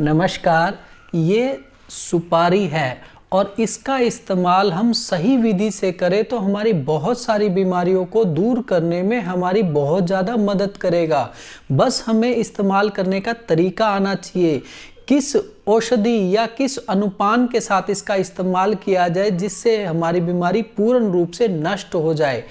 नमस्कार। ये सुपारी है और इसका इस्तेमाल हम सही विधि से करें तो हमारी बहुत सारी बीमारियों को दूर करने में हमारी बहुत ज़्यादा मदद करेगा। बस हमें इस्तेमाल करने का तरीका आना चाहिए, किस औषधि या किस अनुपान के साथ इसका इस्तेमाल किया जाए जिससे हमारी बीमारी पूर्ण रूप से नष्ट हो जाए।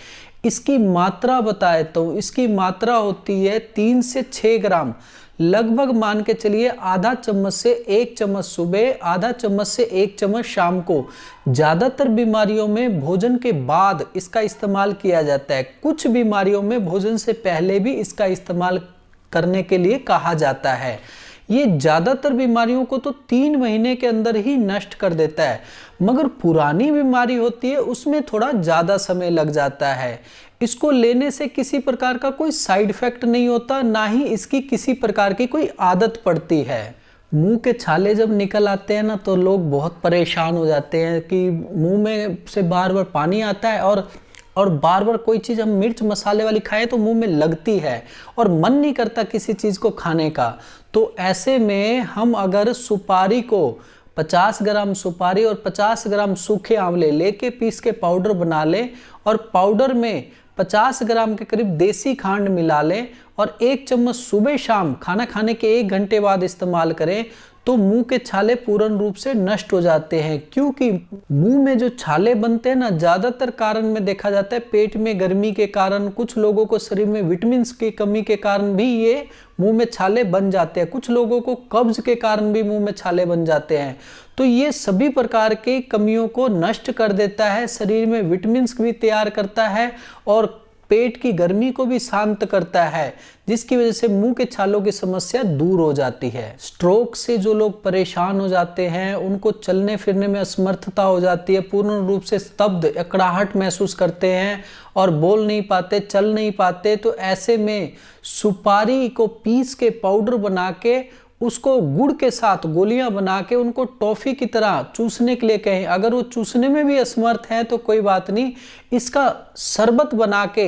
इसकी मात्रा बताए तो इसकी मात्रा होती है 3 से 6 ग्राम, लगभग मान के चलिए आधा चम्मच से 1 चम्मच सुबह, आधा चम्मच से 1 चम्मच शाम को। ज़्यादातर बीमारियों में भोजन के बाद इसका इस्तेमाल किया जाता है। कुछ बीमारियों में भोजन से पहले भी इसका इस्तेमाल करने के लिए कहा जाता है। ये ज़्यादातर बीमारियों को तो 3 महीने के अंदर ही नष्ट कर देता है, मगर पुरानी बीमारी होती है उसमें थोड़ा ज़्यादा समय लग जाता है। इसको लेने से किसी प्रकार का कोई साइड इफेक्ट नहीं होता, ना ही इसकी किसी प्रकार की कोई आदत पड़ती है। मुंह के छाले जब निकल आते हैं ना तो लोग बहुत परेशान हो जाते हैं कि मुंह में से बार बार पानी आता है और बार बार कोई चीज़ हम मिर्च मसाले वाली खाएं तो मुंह में लगती है और मन नहीं करता किसी चीज़ को खाने का। तो ऐसे में हम अगर सुपारी को 50 ग्राम सुपारी और 50 ग्राम सूखे आंवले लेके पीस के पाउडर बना लें और पाउडर में 50 ग्राम के करीब देसी खांड मिला लें और 1 चम्मच सुबह शाम खाना खाने के 1 घंटे बाद इस्तेमाल करें तो मुंह के छाले पूर्ण रूप से नष्ट हो जाते हैं। क्योंकि मुंह में जो छाले बनते हैं ना, ज़्यादातर कारण में देखा जाता है पेट में गर्मी के कारण, कुछ लोगों को शरीर में विटामिन की कमी के कारण भी ये मुंह में छाले बन जाते हैं, कुछ लोगों को कब्ज के कारण भी मुंह में छाले बन जाते हैं। तो ये सभी प्रकार की कमियों को नष्ट कर देता है, शरीर में विटामिन भी तैयार करता है और पेट की गर्मी को भी शांत करता है, जिसकी वजह से मुंह के छालों की समस्या दूर हो जाती है। स्ट्रोक से जो लोग परेशान हो जाते हैं, उनको चलने फिरने में असमर्थता हो जाती है, पूर्ण रूप से स्तब्ध अकड़ाहट महसूस करते हैं और बोल नहीं पाते, चल नहीं पाते, तो ऐसे में सुपारी को पीस के पाउडर बना के उसको गुड़ के साथ गोलियां बना के उनको टॉफी की तरह चूसने के लिए कहें। अगर वो चूसने में भी असमर्थ हैं तो कोई बात नहीं, इसका शरबत बना के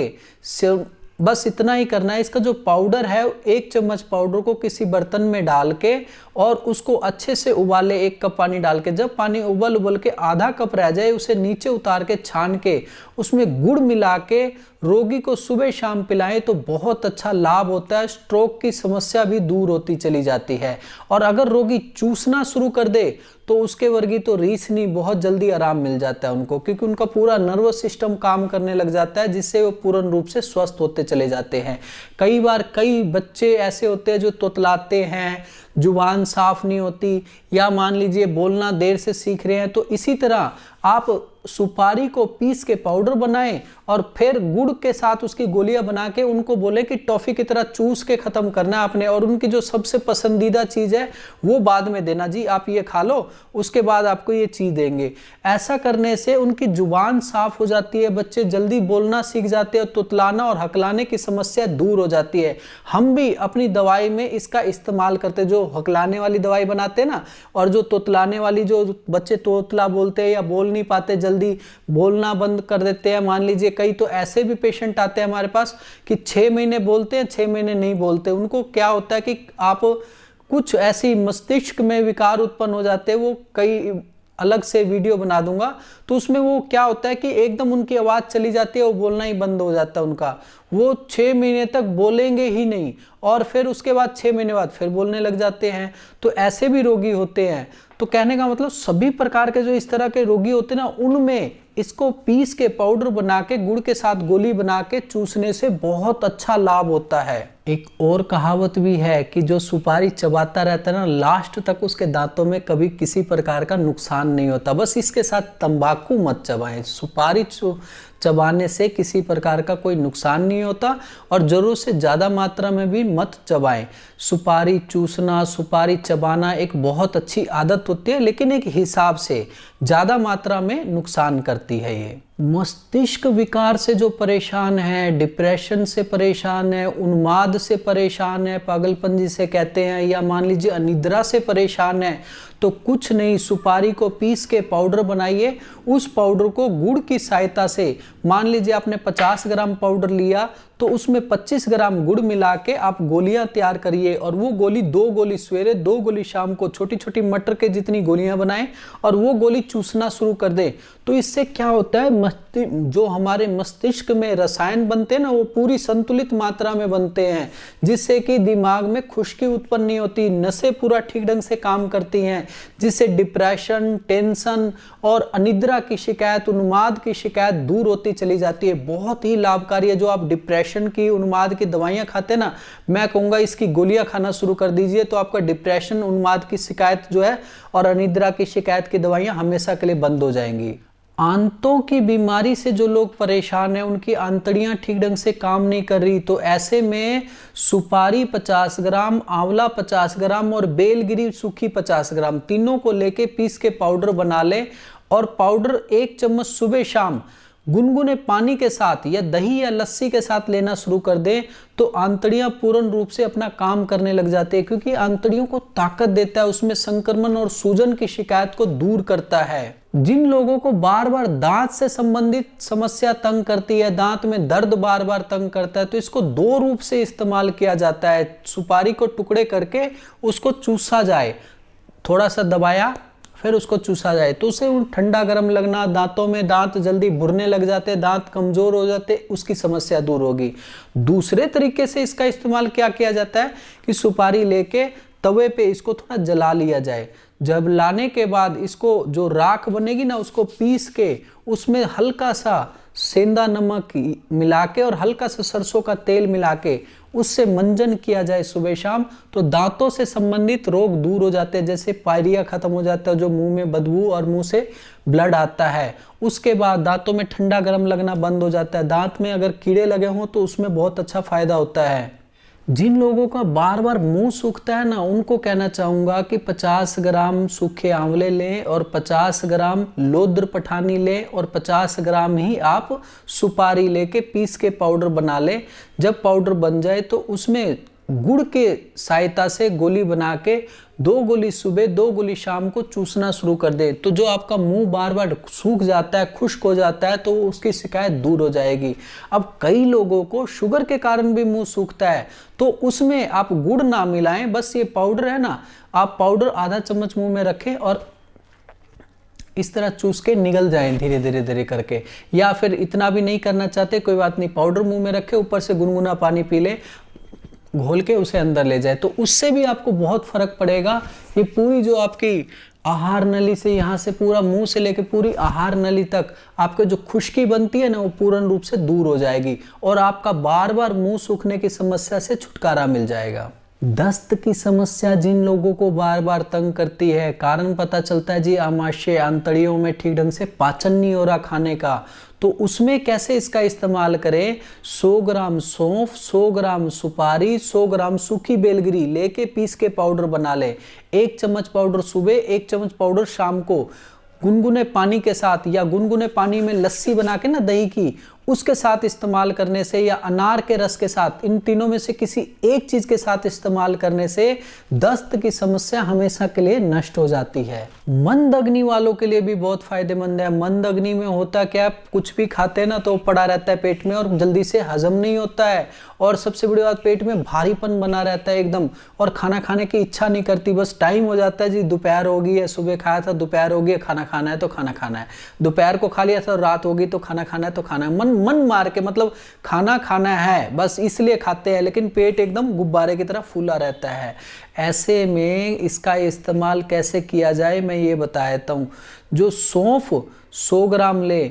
बस इतना ही करना है। इसका जो पाउडर है 1 चम्मच पाउडर को किसी बर्तन में डाल के और उसको अच्छे से उबाले, 1 कप पानी डाल के। जब पानी उबल के आधा कप रह जाए उसे नीचे उतार के छान के उसमें गुड़ मिला के रोगी को सुबह शाम पिलाएं तो बहुत अच्छा लाभ होता है। स्ट्रोक की समस्या भी दूर होती चली जाती है। और अगर रोगी चूसना शुरू कर दे तो उसके वर्गी तो रीस नहीं, बहुत जल्दी आराम मिल जाता है उनको, क्योंकि उनका पूरा नर्वस सिस्टम काम करने लग जाता है, जिससे वो पूर्ण रूप से स्वस्थ होते चले जाते हैं। कई बार कई बच्चे ऐसे होते हैं जो तोतलाते हैं, जुबान साफ नहीं होती, या मान लीजिए बोलना देर से सीख रहे हैं, तो इसी तरह आप सुपारी को पीस के पाउडर बनाएं और फिर गुड़ के साथ उसकी गोलियां बना के उनको बोले कि टॉफी की तरह चूस के खत्म करना है आपने, और उनकी जो सबसे पसंदीदा चीज है वो बाद में देना, जी आप ये खा लो उसके बाद आपको ये चीज देंगे। ऐसा करने से उनकी जुबान साफ हो जाती है, बच्चे जल्दी बोलना सीख जाते हैं, तुतलाना और हकलाने की समस्या दूर हो जाती है। हम भी अपनी दवाई में इसका इस्तेमाल करते, जो हकलाने वाली दवाई बनाते हैं ना, और जो तोतलाने वाली, जो बच्चे तोतला बोलते हैं या बोल नहीं पाते, जल्दी बोलना बंद कर देते हैं। मान लीजिए कई तो ऐसे भी पेशेंट आते हैं हमारे पास कि 6 महीने बोलते हैं, 6 महीने नहीं बोलते। उनको क्या होता है कि आप कुछ ऐसी मस्तिष्क में विकार उत्पन्न हो जाते हैं, वो कई अलग से वीडियो बना दूंगा, तो उसमें वो क्या होता है कि एकदम उनकी आवाज़ चली जाती है, वो बोलना ही बंद हो जाता है उनका। वो 6 महीने तक बोलेंगे ही नहीं और फिर उसके बाद 6 महीने बाद फिर बोलने लग जाते हैं। तो ऐसे भी रोगी होते हैं। तो कहने का मतलब सभी प्रकार के जो इस तरह के रोगी होते हैं ना, उनमें इसको पीस के पाउडर बना के गुड़ के साथ गोली बना के चूसने से बहुत अच्छा लाभ होता है। एक और कहावत भी है कि जो सुपारी चबाता रहता है ना, लास्ट तक उसके दांतों में कभी किसी प्रकार का नुकसान नहीं होता। बस इसके साथ तंबाकू मत चबाएं, सुपारी चबाने से किसी प्रकार का कोई नुकसान नहीं होता, और ज़रूरत से ज़्यादा मात्रा में भी मत चबाएं। सुपारी चूसना, सुपारी चबाना एक बहुत अच्छी आदत होती है, लेकिन एक हिसाब से, ज़्यादा मात्रा में नुकसान करती है। ये मस्तिष्क विकार से जो परेशान है, डिप्रेशन से परेशान है, उन्माद से परेशान है, पागलपन जिसे कहते हैं, या मान लीजिए अनिद्रा से परेशान है, तो कुछ नहीं, सुपारी को पीस के पाउडर बनाइए। उस पाउडर को गुड़ की सहायता से, मान लीजिए आपने 50 ग्राम पाउडर लिया तो उसमें 25 ग्राम गुड़ मिला के आप गोलियां तैयार करिए, और वो गोली 2 गोली सवेरे 2 गोली शाम को छोटी छोटी मटर के जितनी गोलियां बनाएं और वो गोली चूसना शुरू कर दें। तो इससे क्या होता है, जो हमारे मस्तिष्क में रसायन बनते हैं ना, वो पूरी संतुलित मात्रा में बनते हैं, जिससे कि दिमाग में खुश्की उत्पन्न नहीं होती, नसें पूरा ठीक ढंग से काम करती हैं, जिससे डिप्रेशन, टेंशन और अनिद्रा की शिकायत, उन्माद की शिकायत दूर होती चली जाती है। बहुत ही लाभकारी है। जो आप डिप्रेशन की, उन्माद की दवाइयां खाते हैं ना, मैं कहूँगा इसकी गोलियां खाना शुरू कर दीजिए, तो आपका डिप्रेशन, उन्माद की शिकायत जो है और अनिद्रा की शिकायत की दवाइयां हमेशा के लिए बंद हो जाएंगी। आंतों की बीमारी से जो लोग परेशान हैं, उनकी आंतड़ियां ठीक ढंग से काम नहीं कर रही, तो ऐसे में सुपारी 50 ग्राम, आंवला 50 ग्राम और बेलगिरी सूखी 50 ग्राम, तीनों को लेके पीस के पाउडर बना ले, और पाउडर 1 चम्मच सुबह शाम गुनगुने पानी के साथ या दही या लस्सी के साथ लेना शुरू कर दें, तो आंतड़ियां पूर्ण रूप से अपना काम करने लग जाती है, क्योंकि आंतड़ियों को ताकत देता है, उसमें संक्रमण और सूजन की शिकायत को दूर करता है। जिन लोगों को बार बार दांत से संबंधित समस्या तंग करती है, दांत में दर्द बार बार तंग करता है, तो इसको 2 रूप से इस्तेमाल किया जाता है। सुपारी को टुकड़े करके उसको चूसा जाए, थोड़ा सा दबाया, फिर उसको चूसा जाए, तो उसे ठंडा गर्म लगना, दांतों में दांत जल्दी भुरने लग जाते, दांत कमजोर हो जाते, उसकी समस्या दूर होगी। दूसरे तरीके से इसका इस्तेमाल क्या किया जाता है कि सुपारी लेके तवे पे इसको थोड़ा जला लिया जाए। जब लाने के बाद इसको जो राख बनेगी ना, उसको पीस के उसमें हल्का सा सेंधा नमक मिला के और हल्का सा सरसों का तेल मिला के उससे मंजन किया जाए सुबह शाम, तो दांतों से संबंधित रोग दूर हो जाते हैं, जैसे पायरिया खत्म हो जाता है, जो मुंह में बदबू और मुंह से ब्लड आता है। उसके बाद दांतों में ठंडा गर्म लगना बंद हो जाता है। दांत में अगर कीड़े लगे हों तो उसमें बहुत अच्छा फायदा होता है। जिन लोगों का बार बार मुंह सूखता है ना, उनको कहना चाहूँगा कि 50 ग्राम सूखे आंवले लें और 50 ग्राम लोद्र पठानी लें और 50 ग्राम ही आप सुपारी लेके पीस के पाउडर बना लें। जब पाउडर बन जाए तो उसमें गुड़ के सहायता से गोली बना के 2 गोली सुबह 2 गोली शाम को चूसना शुरू कर दे, तो जो आपका मुंह बार बार सूख जाता है, खुश्क हो जाता है, तो उसकी शिकायत दूर हो जाएगी। अब कई लोगों को शुगर के कारण भी मुंह सूखता है, तो उसमें आप गुड़ ना मिलाएं, बस ये पाउडर है ना, आप पाउडर आधा चम्मच मुंह में रखें और इस तरह चूस के निगल जाएं धीरे धीरे धीरे करके। या फिर इतना भी नहीं करना चाहते, कोई बात नहीं, पाउडर मुंह में रखे, ऊपर से गुनगुना पानी पी ले, घोल के उसे अंदर ले जाए, तो उससे भी आपको बहुत फर्क पड़ेगा। ये पूरी जो आपकी आहार नली से, यहाँ से पूरा मुंह से लेकर पूरी आहार नली तक आपके जो खुश्की बनती है ना, वो पूर्ण रूप से दूर हो जाएगी और आपका बार बार मुंह सूखने की समस्या से छुटकारा मिल जाएगा। दस्त की समस्या जिन लोगों को बार बार तंग करती है, कारण पता चलता है जी आमाशय, आंतड़ियों में ठीक ढंग से पाचन नहीं हो रहा खाने का, तो उसमें कैसे इसका इस्तेमाल करें। 100 ग्राम सौंफ, 100 ग्राम सुपारी, 100 ग्राम सूखी बेलगिरी लेके पीस के पाउडर बना ले। 1 चम्मच पाउडर सुबह, 1 चम्मच पाउडर शाम को गुनगुने पानी के साथ, या गुनगुने पानी में लस्सी बना के ना दही की, उसके साथ इस्तेमाल करने से, या अनार के रस के साथ, इन तीनों में से किसी एक चीज के साथ इस्तेमाल करने से दस्त की समस्या हमेशा के लिए नष्ट हो जाती है। मंद अग्नि वालों के लिए भी बहुत फायदेमंद है। मंद अग्नि में होता क्या, कुछ भी खाते हैं ना तो पड़ा रहता है पेट में और जल्दी से हजम नहीं होता है, और सबसे बड़ी बात पेट में भारीपन बना रहता है एकदम, और खाना खाने की इच्छा नहीं करती। बस टाइम हो जाता है जी, दोपहर हो गई है, सुबह खाया था, दोपहर हो गई है, खाना खाना है तो खाना खाना है, दोपहर को खा लिया था, रात होगी तो खाना खाना है तो खाना है। मन मार के, मतलब खाना खाना है बस इसलिए खाते हैं, लेकिन पेट एकदम गुब्बारे की तरह फूला रहता है। ऐसे में इसका इस्तेमाल कैसे किया जाए मैं ये बता देता हूँ। जो सौंफ 100 ग्राम ले,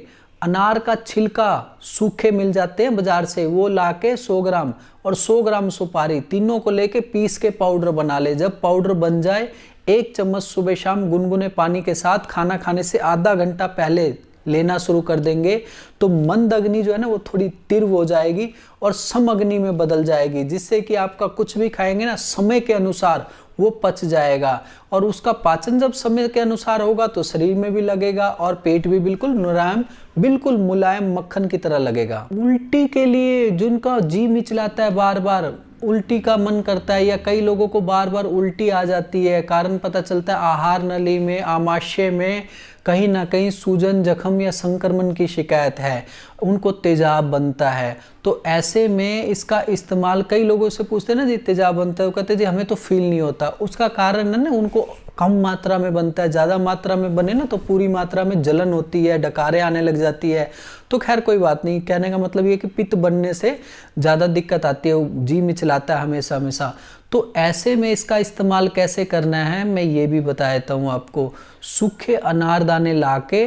अनार का छिलका सूखे मिल जाते हैं बाजार से, वो लाके 100 ग्राम, और 100 ग्राम सुपारी, तीनों को लेके पीस के पाउडर बना ले। जब पाउडर बन जाए 1 चम्मच सुबह शाम गुनगुने पानी के साथ खाना खाने से आधा घंटा पहले लेना शुरू कर देंगे, तो मंद अग्नि जो है ना वो थोड़ी तीव्र हो जाएगी और सम अग्नि में बदल जाएगी, जिससे कि आपका कुछ भी खाएंगे ना समय के अनुसार वो पच जाएगा, और उसका पाचन जब समय के अनुसार होगा तो शरीर में भी लगेगा और पेट भी बिल्कुल मुलायम, बिल्कुल मुलायम मक्खन की तरह लगेगा। उल्टी के लिए जिनका जी मिचलाता है, बार बार उल्टी का मन करता है, या कई लोगों को बार बार उल्टी आ जाती है, कारण पता चलता है आहार नली में, आमाशय में कहीं ना कहीं सूजन, जख्म या संक्रमण की शिकायत है, उनको तेजाब बनता है, तो ऐसे में इसका इस्तेमाल, कई लोगों से पूछते हैं ना जी तेजाब बनता है, वो कहते हैं जी हमें तो फील नहीं होता। उसका कारण है ना, उनको कम मात्रा में बनता है, ज़्यादा मात्रा में बने ना तो पूरी मात्रा में जलन होती है, डकारें आने लग जाती है। तो खैर कोई बात नहीं, कहने का मतलब ये कि पित्त बनने से ज़्यादा दिक्कत आती है, जी मिचलाता है हमेशा हमेशा। तो ऐसे में इसका इस्तेमाल कैसे करना है मैं ये भी बता देता हूँ आपको। सूखे अनारदाने लाके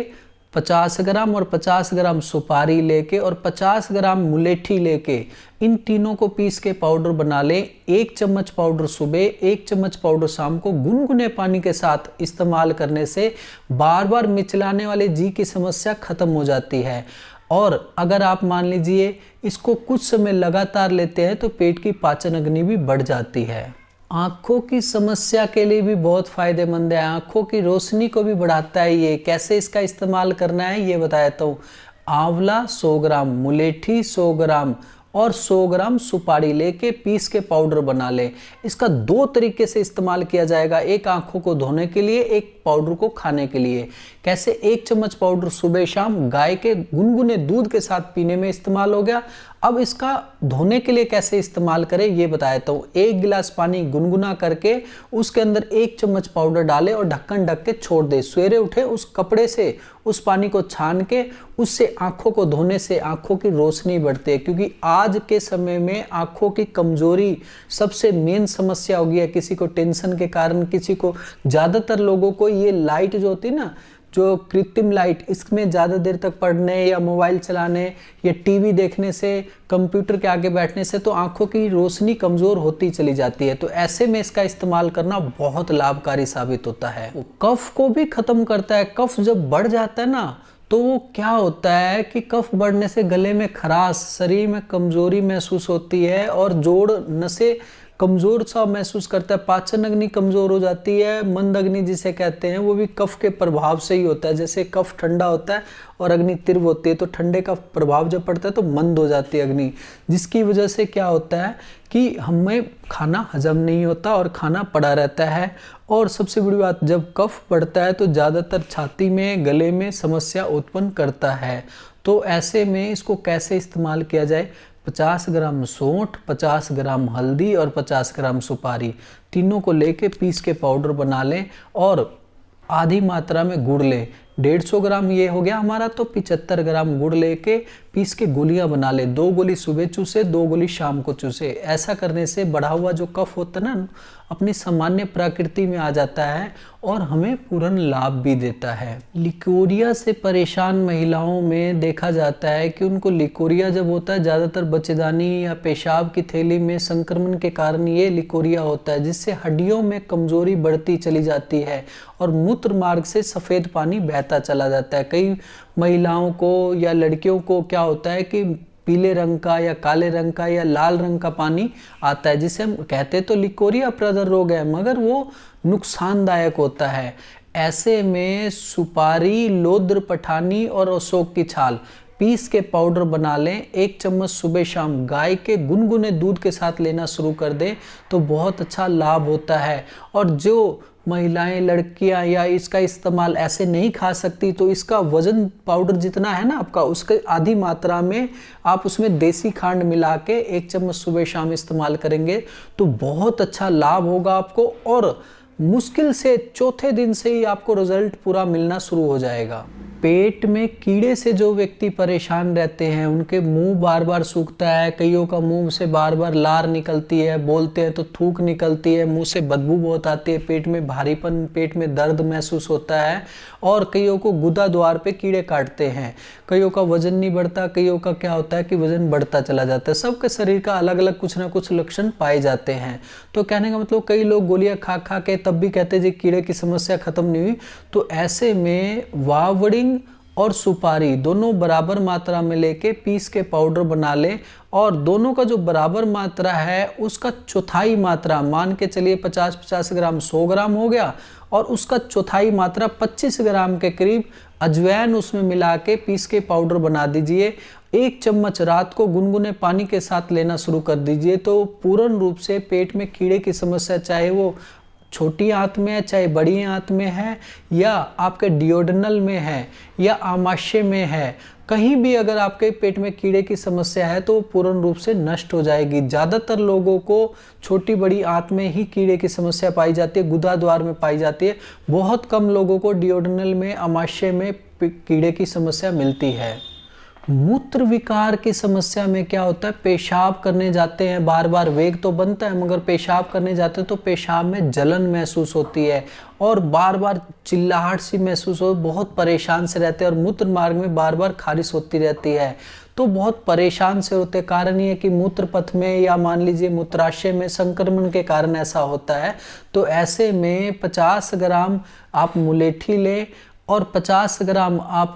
50 ग्राम और 50 ग्राम सुपारी लेके और 50 ग्राम मुलेठी लेके इन तीनों को पीस के पाउडर बना ले। 1 चम्मच पाउडर सुबह, 1 चम्मच पाउडर शाम को गुनगुने पानी के साथ इस्तेमाल करने से बार बार मिचलाने वाले जी की समस्या खत्म हो जाती है। और अगर आप मान लीजिए इसको कुछ समय लगातार लेते हैं तो पेट की पाचन अग्नि भी बढ़ जाती है। आँखों की समस्या के लिए भी बहुत फायदेमंद है, आँखों की रोशनी को भी बढ़ाता है ये। कैसे इसका इस्तेमाल करना है ये बता देता हूँ। आंवला 100 ग्राम, मुलेठी 100 ग्राम और 100 ग्राम सुपारी लेके पीस के पाउडर बना ले। इसका 2 तरीके से इस्तेमाल किया जाएगा, एक आँखों को धोने के लिए, एक पाउडर को खाने के लिए। कैसे? 1 चम्मच पाउडर सुबह शाम गाय के गुनगुने दूध के साथ पीने में इस्तेमाल हो गया। अब इसका धोने के लिए कैसे इस्तेमाल करें ये बता देता हूँ। 1 गिलास पानी गुनगुना करके उसके अंदर 1 चम्मच पाउडर डालें और ढक्कन ढक के छोड़ दे। सवेरे उठे उस कपड़े से उस पानी को छान के उससे आँखों को धोने से आँखों की रोशनी बढ़ती है, क्योंकि आज के समय में आँखों की कमजोरी सबसे मेन समस्या हो गई है। किसी को टेंशन के कारण, किसी को, ज़्यादातर लोगों को ये लाइट जो होती है ना, जो कृत्रिम लाइट, इसमें ज़्यादा देर तक पढ़ने या मोबाइल चलाने या टीवी देखने से, कंप्यूटर के आगे बैठने से तो आंखों की रोशनी कमज़ोर होती चली जाती है। तो ऐसे में इसका इस्तेमाल करना बहुत लाभकारी साबित होता है। कफ को भी ख़त्म करता है। कफ जब बढ़ जाता है ना तो वो क्या होता है कि कफ बढ़ने से गले में खराश, शरीर में कमज़ोरी महसूस होती है और जोड़ नसें कमज़ोर सा महसूस करता है, पाचन अग्नि कमज़ोर हो जाती है, मंद अग्नि जिसे कहते हैं, वो भी कफ के प्रभाव से ही होता है। जैसे कफ ठंडा होता है और अग्नि तीव्र होती है, तो ठंडे का प्रभाव जब पड़ता है तो मंद हो जाती है अग्नि, जिसकी वजह से क्या होता है कि हमें खाना हजम नहीं होता और खाना पड़ा रहता है। और सबसे बड़ी बात, जब कफ बढ़ता है तो ज़्यादातर छाती में, गले में समस्या उत्पन्न करता है। तो ऐसे में इसको कैसे इस्तेमाल किया जाए? 50 ग्राम सौंठ, 50 ग्राम हल्दी और 50 ग्राम सुपारी, तीनों को लेके पीस के पाउडर बना लें और आधी मात्रा में गुड़ लें। 150 ग्राम ये हो गया हमारा, तो 75 ग्राम गुड़ लेके पीस के गोलियां बना ले। 2 गोली सुबह चूसे, 2 गोली शाम को चूसे। ऐसा करने से बढ़ा हुआ जो कफ होता है ना, अपनी सामान्य प्रकृति में आ जाता है और हमें पूर्ण लाभ भी देता है। लिकोरिया से परेशान महिलाओं में देखा जाता है कि उनको लिकोरिया जब होता है, ज़्यादातर बच्चेदानी या पेशाब की थैली में संक्रमण के कारण ये लिकोरिया होता है, जिससे हड्डियों में कमजोरी बढ़ती चली जाती है और मूत्र मार्ग से सफ़ेद पानी बहता चला जाता है। कई महिलाओं को या लड़कियों को क्या होता है कि पीले रंग का या काले रंग का या लाल रंग का पानी आता है, जिसे हम कहते तो लिकोरिया प्रदर रोग है, मगर वो नुकसानदायक होता है। ऐसे में सुपारी, लोद्र पठानी और अशोक की छाल पीस के पाउडर बना लें। 1 चम्मच सुबह शाम गाय के गुनगुने दूध के साथ लेना शुरू कर दें तो बहुत अच्छा लाभ होता है। और जो महिलाएं, लड़कियां या इसका इस्तेमाल ऐसे नहीं खा सकती, तो इसका वजन पाउडर जितना है ना आपका, उसके आधी मात्रा में आप उसमें देसी खांड मिला के 1 चम्मच सुबह शाम इस्तेमाल करेंगे तो बहुत अच्छा लाभ होगा आपको। और मुश्किल से चौथे दिन से ही आपको रिजल्ट पूरा मिलना शुरू हो जाएगा। पेट में कीड़े से जो व्यक्ति परेशान रहते हैं, उनके मुंह बार बार सूखता है, कईयों का मुंह से बार बार लार निकलती है, बोलते हैं तो थूक निकलती है, मुंह से बदबू बहुत आती है, पेट में भारीपन, पेट में दर्द महसूस होता है और कईयों को गुदा द्वार पे कीड़े काटते हैं, कईयों का वजन नहीं बढ़ता, कईयों का क्या होता है कि वजन बढ़ता चला जाता है। सबके शरीर का अलग अलग कुछ ना कुछ लक्षण पाए जाते हैं। तो कहने का मतलब, कई लोग गोलियां खा खा के तब भी कहते हैं जी कीड़े की समस्या खत्म नहीं हुई। तो ऐसे में वावड़िंग और सुपारी दोनों बराबर मात्रा में लेके पीस के पाउडर बना लें और दोनों का जो बराबर मात्रा है उसका चौथाई मात्रा, मान के चलिए 50-50 ग्राम 100 ग्राम हो गया, और उसका चौथाई मात्रा 25 ग्राम के करीब अजवाइन उसमें मिला के पीस के पाउडर बना दीजिए। 1 चम्मच रात को गुनगुने पानी के साथ लेना शुरू कर दीजिए तो पूर्ण रूप से पेट में कीड़े की समस्या, चाहे वो छोटी आंत में है, चाहे बड़ी आंत में है, या आपके डियोडनल में है, या आमाशय में है, कहीं भी अगर आपके पेट में कीड़े की समस्या है तो वो पूर्ण रूप से नष्ट हो जाएगी। ज़्यादातर लोगों को छोटी बड़ी आंत में ही कीड़े की समस्या पाई जाती है, गुदा द्वार में पाई जाती है। बहुत कम लोगों को डियोडनल में, आमाशय में कीड़े की समस्या मिलती है। मूत्र विकार की समस्या में क्या होता है, पेशाब करने जाते हैं, बार बार वेग तो बनता है, मगर पेशाब करने जाते हैं तो पेशाब में जलन महसूस होती है और बार बार चिल्लाहट सी महसूस हो, बहुत परेशान से रहते हैं और मूत्र मार्ग में बार बार खारिश होती रहती है। तो बहुत परेशान से होते, कारण ये कि मूत्र पथ में या मान लीजिए मूत्राशय में संक्रमण के कारण ऐसा होता है। तो ऐसे में 50 ग्राम आप मुलेठी लें और 50 ग्राम आप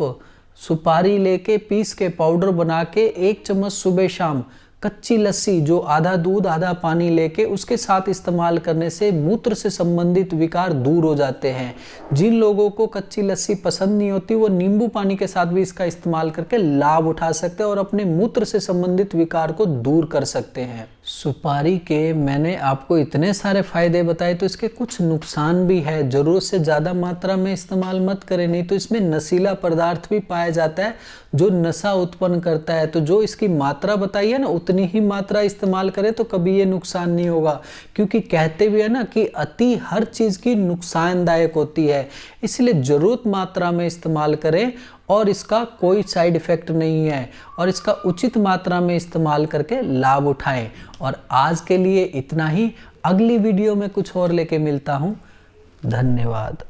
सुपारी लेके पीस के पाउडर बना के 1 चम्मच सुबह शाम कच्ची लस्सी, जो आधा दूध आधा पानी लेके उसके साथ इस्तेमाल करने से मूत्र से संबंधित विकार दूर हो जाते हैं। जिन लोगों को कच्ची लस्सी पसंद नहीं होती वो नींबू पानी के साथ भी इसका इस्तेमाल करके लाभ उठा सकते हैं और अपने मूत्र से संबंधित विकार को दूर कर सकते हैं। सुपारी के मैंने आपको इतने सारे फायदे बताए, तो इसके कुछ नुकसान भी है। जरूरत से ज़्यादा मात्रा में इस्तेमाल मत करें, नहीं तो इसमें नशीला पदार्थ भी पाया जाता है जो नशा उत्पन्न करता है। तो जो इसकी मात्रा बताई है ना, उतनी ही मात्रा इस्तेमाल करें तो कभी ये नुकसान नहीं होगा, क्योंकि कहते भी है ना कि अति हर चीज़ की नुकसानदायक होती है। इसलिए ज़रूरत मात्रा में इस्तेमाल करें और इसका कोई साइड इफ़ेक्ट नहीं है, और इसका उचित मात्रा में इस्तेमाल करके लाभ उठाएं। और आज के लिए इतना ही, अगली वीडियो में कुछ और लेके मिलता हूँ। धन्यवाद।